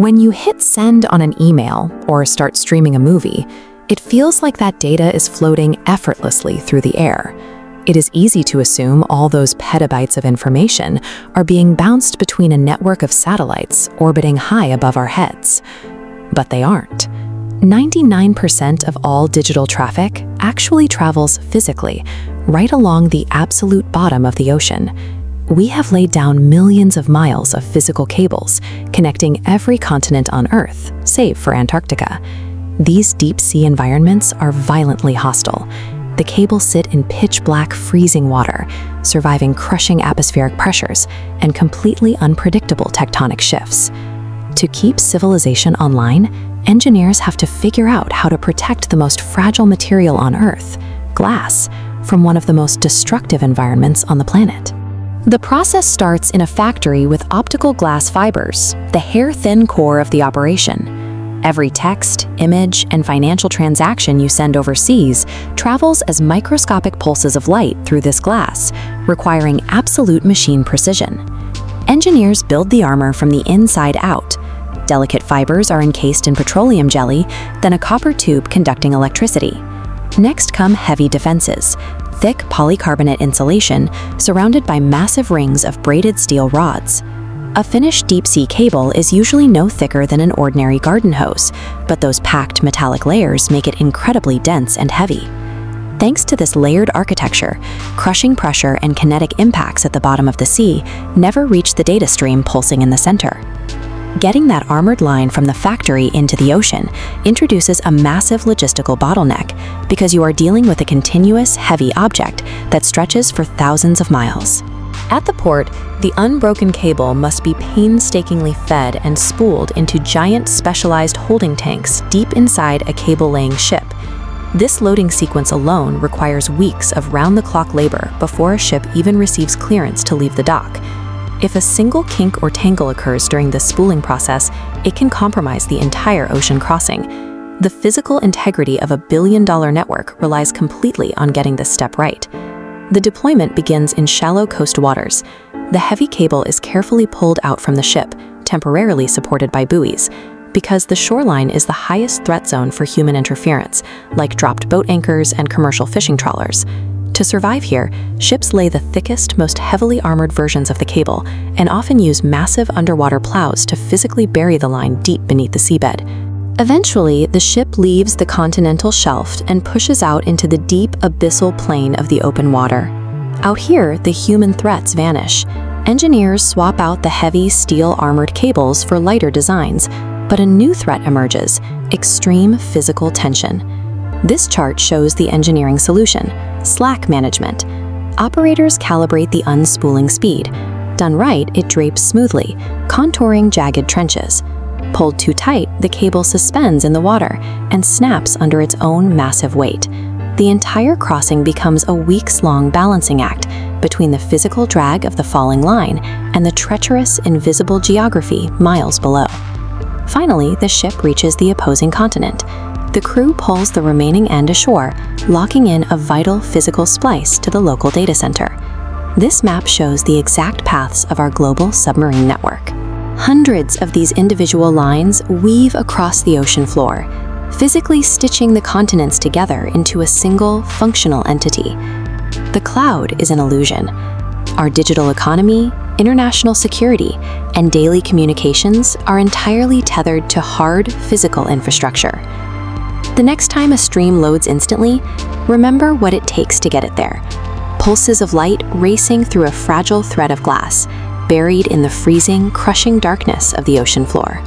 When you hit send on an email or start streaming a movie, it feels like that data is floating effortlessly through the air. It is easy to assume all those petabytes of information are being bounced between a network of satellites orbiting high above our heads. But they aren't. 99% of all digital traffic actually travels physically, right along the absolute bottom of the ocean. We have laid down millions of miles of physical cables connecting every continent on Earth, save for Antarctica. These deep-sea environments are violently hostile. The cables sit in pitch-black freezing water, surviving crushing atmospheric pressures and completely unpredictable tectonic shifts. To keep civilization online, engineers have to figure out how to protect the most fragile material on Earth, glass, from one of the most destructive environments on the planet. The process starts in a factory with optical glass fibers, the hair-thin core of the operation. Every text, image, and financial transaction you send overseas travels as microscopic pulses of light through this glass, requiring absolute machine precision. Engineers build the armor from the inside out. Delicate fibers are encased in petroleum jelly, then a copper tube conducting electricity. Next come heavy defenses, thick polycarbonate insulation surrounded by massive rings of braided steel rods. A finished deep-sea cable is usually no thicker than an ordinary garden hose, but those packed metallic layers make it incredibly dense and heavy. Thanks to this layered architecture, crushing pressure and kinetic impacts at the bottom of the sea never reach the data stream pulsing in the center. Getting that armored line from the factory into the ocean introduces a massive logistical bottleneck because you are dealing with a continuous, heavy object that stretches for thousands of miles. At the port, the unbroken cable must be painstakingly fed and spooled into giant specialized holding tanks deep inside a cable-laying ship. This loading sequence alone requires weeks of round-the-clock labor before a ship even receives clearance to leave the dock. If a single kink or tangle occurs during the spooling process, it can compromise the entire ocean crossing. The physical integrity of a billion-dollar network relies completely on getting this step right. The deployment begins in shallow coast waters. The heavy cable is carefully pulled out from the ship, temporarily supported by buoys, because the shoreline is the highest threat zone for human interference, like dropped boat anchors and commercial fishing trawlers. To survive here, ships lay the thickest, most heavily armored versions of the cable and often use massive underwater plows to physically bury the line deep beneath the seabed. Eventually, the ship leaves the continental shelf and pushes out into the deep, abyssal plain of the open water. Out here, the human threats vanish. Engineers swap out the heavy steel-armored cables for lighter designs, but a new threat emerges: extreme physical tension. This chart shows the engineering solution: slack management. Operators calibrate the unspooling speed. Done right, it drapes smoothly, contouring jagged trenches. Pulled too tight, the cable suspends in the water and snaps under its own massive weight. The entire crossing becomes a weeks-long balancing act between the physical drag of the falling line and the treacherous, invisible geography miles below. Finally, the ship reaches the opposing continent. The crew pulls the remaining end ashore, locking in a vital physical splice to the local data center. This map shows the exact paths of our global submarine network. Hundreds of these individual lines weave across the ocean floor, physically stitching the continents together into a single, functional entity. The cloud is an illusion. Our digital economy, international security, and daily communications are entirely tethered to hard, physical infrastructure. The next time a stream loads instantly, remember what it takes to get it there. Pulses of light racing through a fragile thread of glass, buried in the freezing, crushing darkness of the ocean floor.